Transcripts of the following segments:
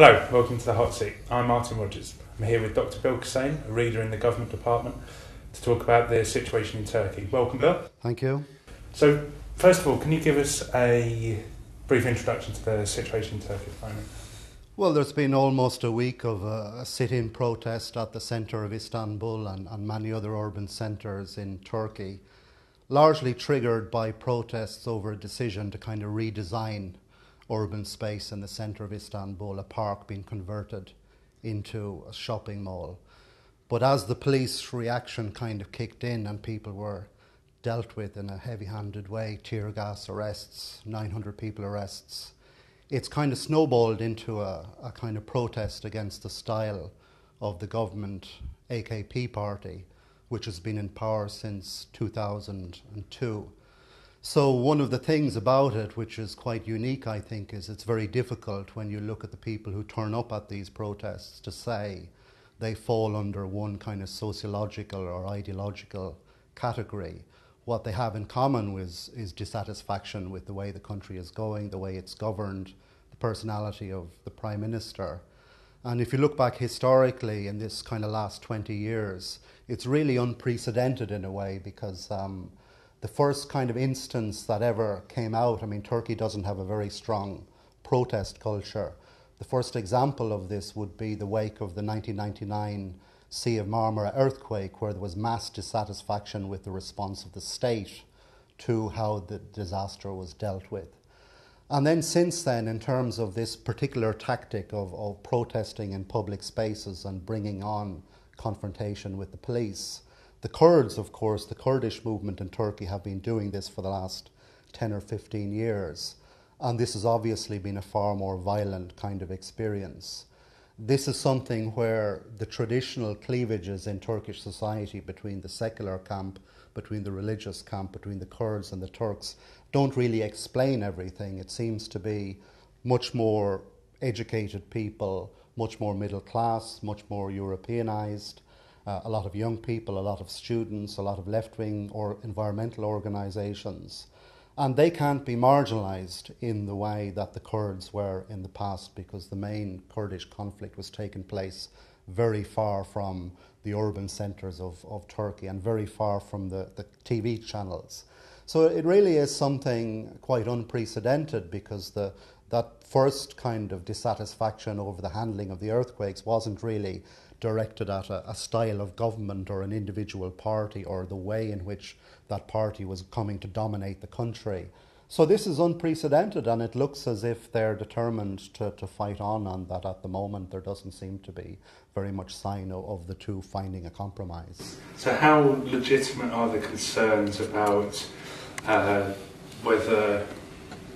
Hello, welcome to the Hot Seat. I'm Martin Rogers. I'm here with Dr. Bill Hussain, a reader in the Government Department, to talk about the situation in Turkey. Welcome, Bill. Thank you. So, first of all, can you give us a brief introduction to the situation in Turkey at the moment? Well, there's been almost a week of a sit-in protest at the centre of Istanbul and many other urban centres in Turkey, largely triggered by protests over a decision to kind of redesign urban space in the centre of Istanbul, a park being converted into a shopping mall. But as the police reaction kind of kicked in and people were dealt with in a heavy-handed way, tear gas arrests, 900 people arrests, it's kind of snowballed into a kind of protest against the style of the government AKP party, which has been in power since 2002. So one of the things about it, which is quite unique, I think, is it's very difficult when you look at the people who turn up at these protests to say they fall under one kind of sociological or ideological category. What they have in common is dissatisfaction with the way the country is going, the way it's governed, the personality of the Prime Minister. And if you look back historically in this kind of last 20 years, it's really unprecedented in a way because the first kind of instance that ever came out, I mean, Turkey doesn't have a very strong protest culture. The first example of this would be the wake of the 1999 Sea of Marmara earthquake, where there was mass dissatisfaction with the response of the state to how the disaster was dealt with. And then since then, in terms of this particular tactic of protesting in public spaces and bringing on confrontation with the police, the Kurds, of course, the Kurdish movement in Turkey have been doing this for the last 10 or 15 years. And this has obviously been a far more violent kind of experience. This is something where the traditional cleavages in Turkish society between the secular camp, between the religious camp, between the Kurds and the Turks don't really explain everything. It seems to be much more educated people, much more middle class, much more Europeanized. A lot of young people, a lot of students, a lot of left-wing or environmental organisations. And they can't be marginalised in the way that the Kurds were in the past, because the main Kurdish conflict was taking place very far from the urban centres of Turkey and very far from the TV channels. So it really is something quite unprecedented, because that first kind of dissatisfaction over the handling of the earthquakes wasn't really directed at a style of government or an individual party or the way in which that party was coming to dominate the country. So this is unprecedented, and it looks as if they're determined to fight on, and that at the moment there doesn't seem to be very much sign of the two finding a compromise. So how legitimate are the concerns about whether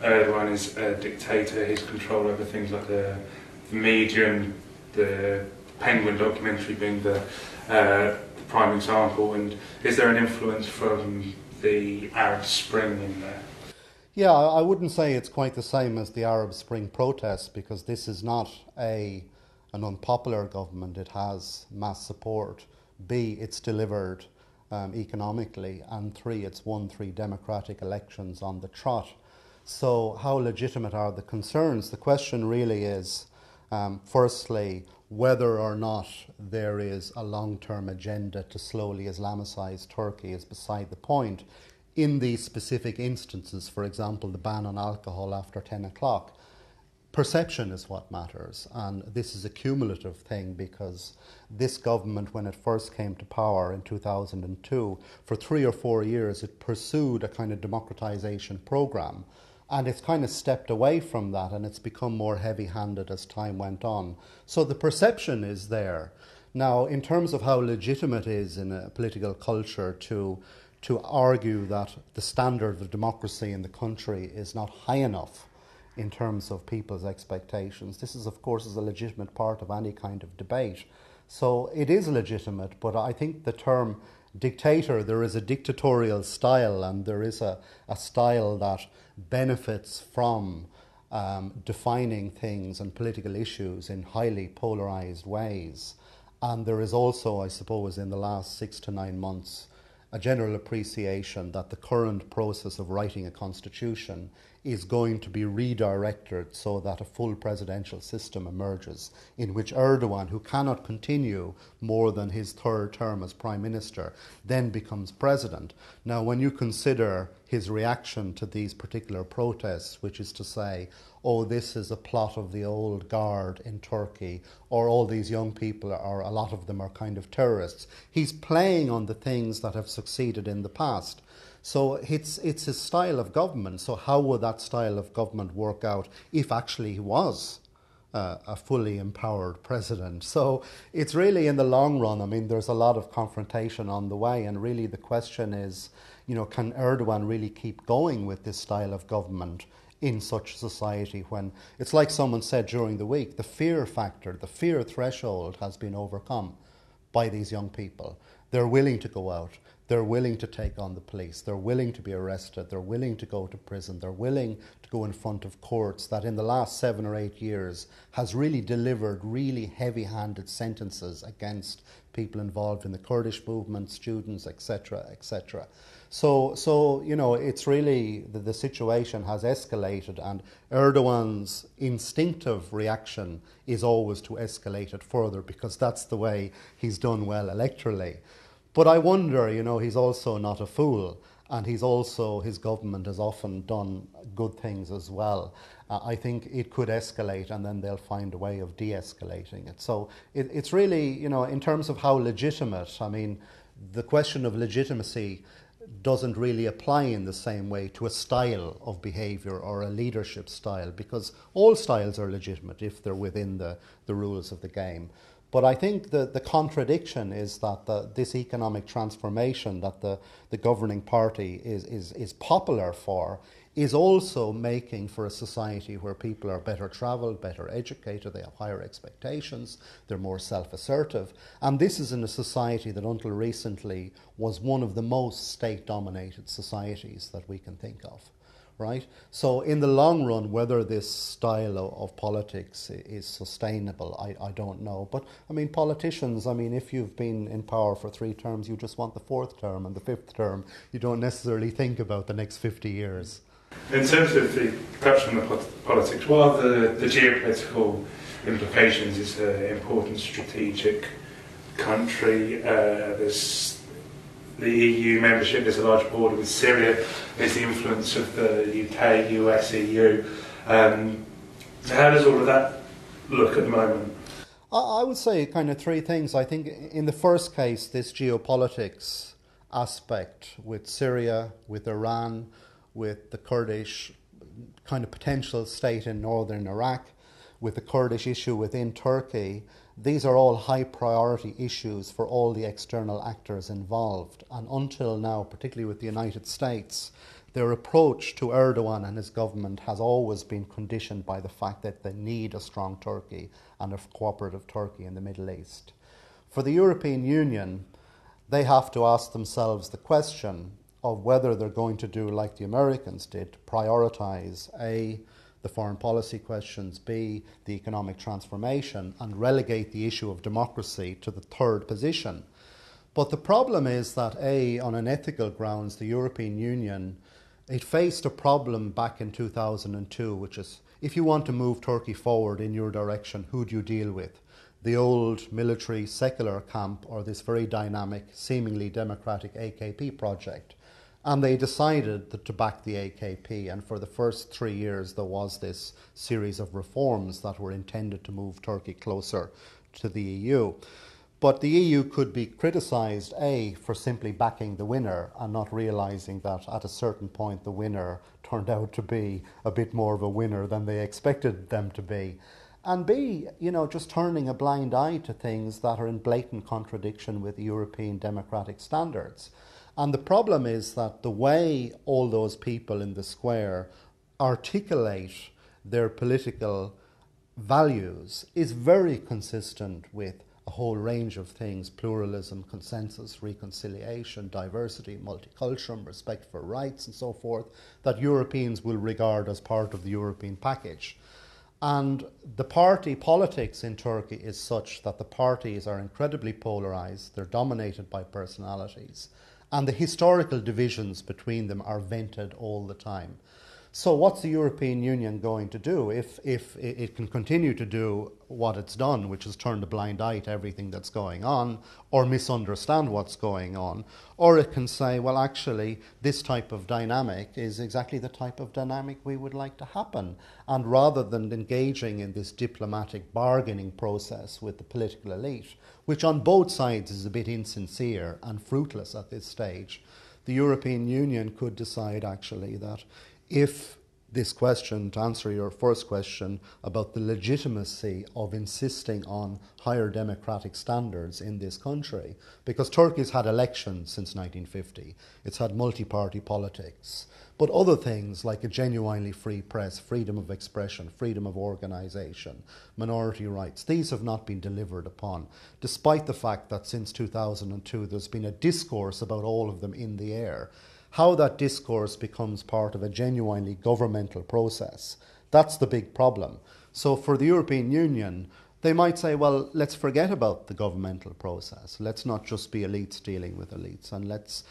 Erdogan is a dictator, his control over things like the media and the Penguin documentary being the prime example, and is there an influence from the Arab Spring in there? Yeah, I wouldn't say it's quite the same as the Arab Spring protests, because this is not an unpopular government. It has mass support. B, it's delivered economically, and 3, it's won 3 democratic elections on the trot. So how legitimate are the concerns? The question really is, firstly, whether or not there is a long-term agenda to slowly Islamicize Turkey is beside the point. In these specific instances, for example, the ban on alcohol after 10 o'clock, perception is what matters. And this is a cumulative thing, because this government, when it first came to power in 2002, for 3 or 4 years, it pursued a kind of democratization program. And it's kind of stepped away from that, and it's become more heavy-handed as time went on. So the perception is there. Now, in terms of how legitimate it is in a political culture to argue that the standard of democracy in the country is not high enough in terms of people's expectations, this is, of course, is a legitimate part of any kind of debate. So it is legitimate, but I think the term dictator, there is a dictatorial style, and there is a style that benefits from defining things and political issues in highly polarised ways. And there is also, I suppose, in the last 6 to 9 months, a general appreciation that the current process of writing a constitution is going to be redirected so that a full presidential system emerges in which Erdogan, who cannot continue more than his third term as prime minister, then becomes president. Now, when you consider his reaction to these particular protests, which is to say, oh, this is a plot of the old guard in Turkey, or all these young people, or a lot of them are kind of terrorists, he's playing on the things that have succeeded in the past. So it's his style of government. So how would that style of government work out if actually he was a fully empowered president? So it's really, in the long run, I mean, there's a lot of confrontation on the way, and really the question is, you know, can Erdogan really keep going with this style of government in such a society when it's like someone said during the week, the fear factor, the fear threshold has been overcome by these young people. They're willing to go out. They're willing to take on the police. They're willing to be arrested. They're willing to go to prison. They're willing to go in front of courts that in the last 7 or 8 years has really delivered really heavy-handed sentences against people involved in the Kurdish movement, students, etc., etc. So you know, it's really the situation has escalated, and Erdogan's instinctive reaction is always to escalate it further because that's the way he's done well electorally. But I wonder, you know, he's also not a fool, and his government has often done good things as well. I think it could escalate, and then they'll find a way of de-escalating it. So it's really, you know, in terms of how legitimate, I mean, the question of legitimacy doesn't really apply in the same way to a style of behaviour or a leadership style, because all styles are legitimate if they're within the rules of the game. But I think the contradiction is that this economic transformation that the governing party is popular for is also making for a society where people are better travelled, better educated, they have higher expectations, they're more self-assertive. And this is in a society that until recently was one of the most state-dominated societies that we can think of. Right? So in the long run, whether this style of politics is sustainable, I don't know. But I mean, politicians, I mean, if you've been in power for 3 terms, you just want the 4th term and the 5th term. You don't necessarily think about the next 50 years. In terms of perhaps from the politics, what are the geopolitical implications? It's an important strategic country. There's the EU membership, there's a large border with Syria, there's the influence of the UK, US, EU. So how does all of that look at the moment? I would say kind of 3 things. I think in the first case, this geopolitics aspect with Syria, with Iran, with the Kurdish kind of potential state in northern Iraq, with the Kurdish issue within Turkey, these are all high priority issues for all the external actors involved. And until now, particularly with the United States, their approach to Erdogan and his government has always been conditioned by the fact that they need a strong Turkey and a cooperative Turkey in the Middle East. For the European Union, they have to ask themselves the question of whether they're going to do like the Americans did, prioritise A, the foreign policy questions, B, the economic transformation, and relegate the issue of democracy to the 3rd position. But the problem is that A, on an ethical grounds, the European Union, it faced a problem back in 2002, which is if you want to move Turkey forward in your direction, who do you deal with? The old military secular camp or this very dynamic, seemingly democratic AKP project? And they decided to back the AKP, and for the first 3 years there was this series of reforms that were intended to move Turkey closer to the EU. But the EU could be criticised, A, for simply backing the winner and not realising that at a certain point the winner turned out to be a bit more of a winner than they expected them to be. And B, you know, just turning a blind eye to things that are in blatant contradiction with European democratic standards. And the problem is that the way all those people in the square articulate their political values is very consistent with a whole range of things: pluralism, consensus, reconciliation, diversity, multiculturalism, respect for rights and so forth, that Europeans will regard as part of the European package. And the party politics in Turkey is such that the parties are incredibly polarised, they're dominated by personalities, and the historical divisions between them are vented all the time. So what's the European Union going to do if it can continue to do what it's done, which is turn a blind eye to everything that's going on or misunderstand what's going on? Or it can say, well, actually, this type of dynamic is exactly the type of dynamic we would like to happen. And rather than engaging in this diplomatic bargaining process with the political elite, which on both sides is a bit insincere and fruitless at this stage, the European Union could decide actually that if this question, to answer your first question about the legitimacy of insisting on higher democratic standards in this country, because Turkey's had elections since 1950, it's had multi-party politics, but other things like a genuinely free press, freedom of expression, freedom of organisation, minority rights, these have not been delivered upon, despite the fact that since 2002 there's been a discourse about all of them in the air. How that discourse becomes part of a genuinely governmental process, that's the big problem. So for the European Union, they might say, well, let's forget about the governmental process. Let's not just be elites dealing with elites, and let's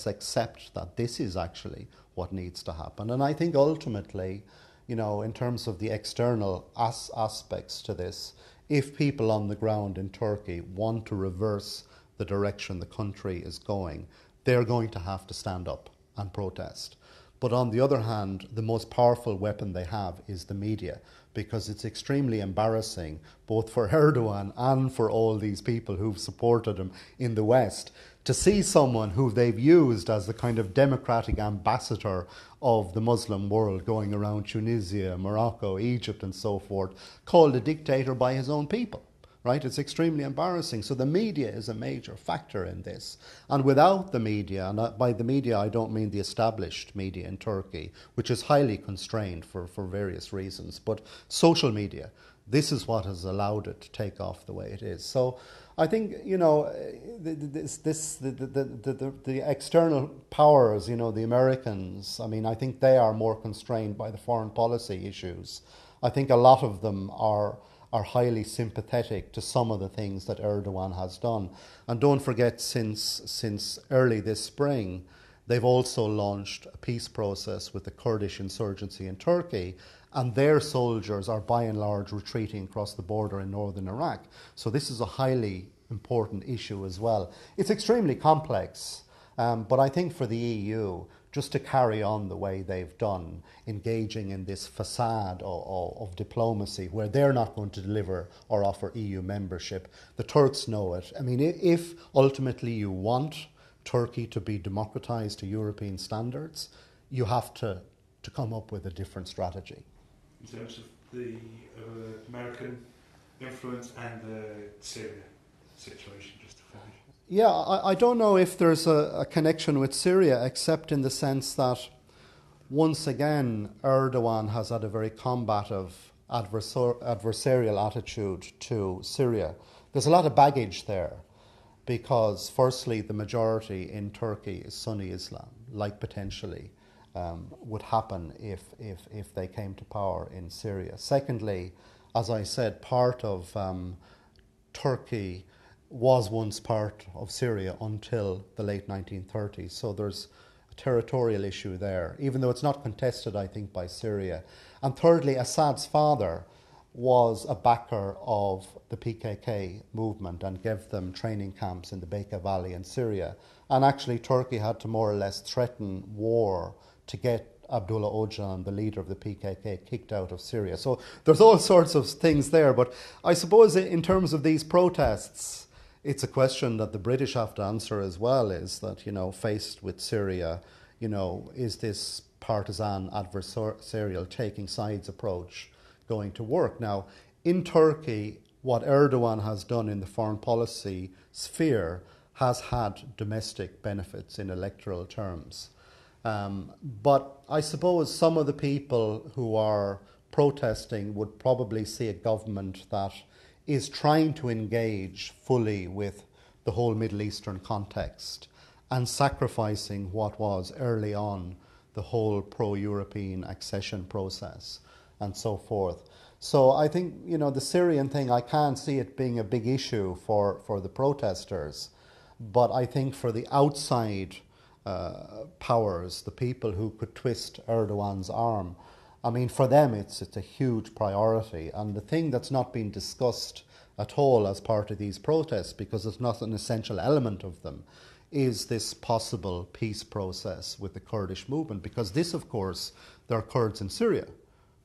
accept that this is actually what needs to happen. And I think ultimately, you know, in terms of the external aspects to this, if people on the ground in Turkey want to reverse the direction the country is going, they're going to have to stand up and protest. But on the other hand, the most powerful weapon they have is the media, because it's extremely embarrassing both for Erdogan and for all these people who've supported him in the West to see someone who they've used as the kind of democratic ambassador of the Muslim world going around Tunisia, Morocco, Egypt and so forth, called a dictator by his own people. Right? It's extremely embarrassing. So the media is a major factor in this. And without the media, and by the media I don't mean the established media in Turkey, which is highly constrained for various reasons, but social media, this is what has allowed it to take off the way it is. So I think, you know, the external powers, you know, the Americans, I mean, I think they are more constrained by the foreign policy issues. I think a lot of them are highly sympathetic to some of the things that Erdogan has done. And don't forget, since early this spring, they've also launched a peace process with the Kurdish insurgency in Turkey, and their soldiers are by and large retreating across the border in northern Iraq. So this is a highly important issue as well. It's extremely complex, but I think for the EU, just to carry on the way they've done, engaging in this facade of diplomacy where they're not going to deliver or offer EU membership. The Turks know it. I mean, if ultimately you want Turkey to be democratized to European standards, you have to come up with a different strategy. In terms of the American influence and the Syria situation, just to finish. Yeah, I don't know if there's a connection with Syria, except in the sense that, once again, Erdogan has had a very combative, adversarial attitude to Syria. There's a lot of baggage there, because firstly, the majority in Turkey is Sunni Islam, like potentially would happen if they came to power in Syria. Secondly, as I said, part of Turkey was once part of Syria until the late 1930s. So there's a territorial issue there, even though it's not contested, I think, by Syria. And thirdly, Assad's father was a backer of the PKK movement and gave them training camps in the Bekaa Valley in Syria. And actually, Turkey had to more or less threaten war to get Abdullah Öcalan, the leader of the PKK, kicked out of Syria. So there's all sorts of things there. But I suppose in terms of these protests, it's a question that the British have to answer as well, is that, you know, faced with Syria, you know, is this partisan adversarial taking sides approach going to work? Now, in Turkey, what Erdogan has done in the foreign policy sphere has had domestic benefits in electoral terms. But I suppose some of the people who are protesting would probably see a government that is trying to engage fully with the whole Middle Eastern context and sacrificing what was early on the whole pro-European accession process and so forth. So I think, you know, the Syrian thing, I can't see it being a big issue for the protesters. But I think for the outside powers, the people who could twist Erdogan's arm. I mean, for them it's a huge priority, and the thing that's not been discussed at all as part of these protests, because it's not an essential element of them, is this possible peace process with the Kurdish movement, because this, of course, there are Kurds in Syria.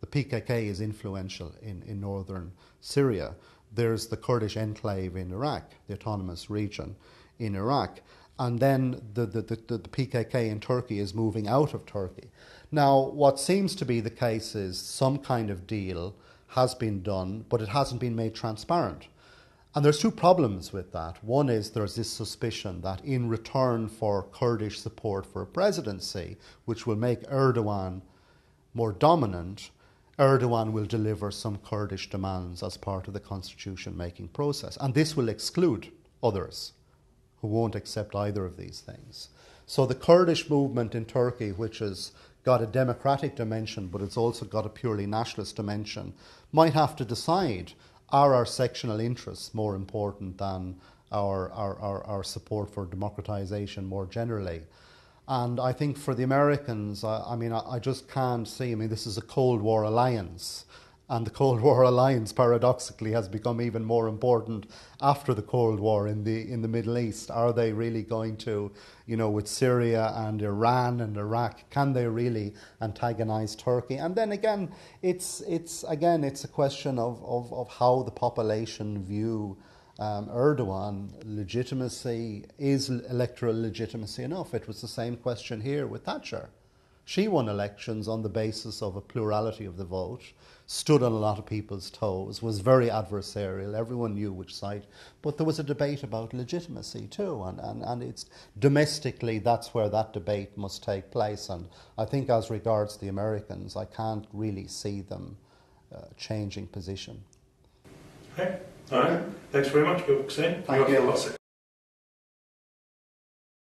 The PKK is influential in northern Syria. There's the Kurdish enclave in Iraq, the autonomous region in Iraq. And then the PKK in Turkey is moving out of Turkey. Now, what seems to be the case is some kind of deal has been done, but it hasn't been made transparent. And there's two problems with that. One is there's this suspicion that in return for Kurdish support for a presidency, which will make Erdogan more dominant, Erdogan will deliver some Kurdish demands as part of the constitution-making process. And this will exclude others who won't accept either of these things. So the Kurdish movement in Turkey, which has got a democratic dimension, but it's also got a purely nationalist dimension, might have to decide, are our sectional interests more important than our support for democratization more generally? And I think for the Americans, I just can't see, this is a Cold War alliance. And the Cold War alliance, paradoxically, has become even more important after the Cold War in the Middle East. Are they really going to, with Syria and Iran and Iraq, can they really antagonize Turkey? And then again, it's a question of how the population view Erdogan. Legitimacy, is electoral legitimacy enough? It was the same question here with Thatcher. She won elections on the basis of a plurality of the vote, stood on a lot of people's toes, was very adversarial, everyone knew which side, but there was a debate about legitimacy too, and it's domestically that's where that debate must take place, and I think as regards the Americans, I can't really see them changing position. Okay, all right, thanks very much, Bill. Thank you.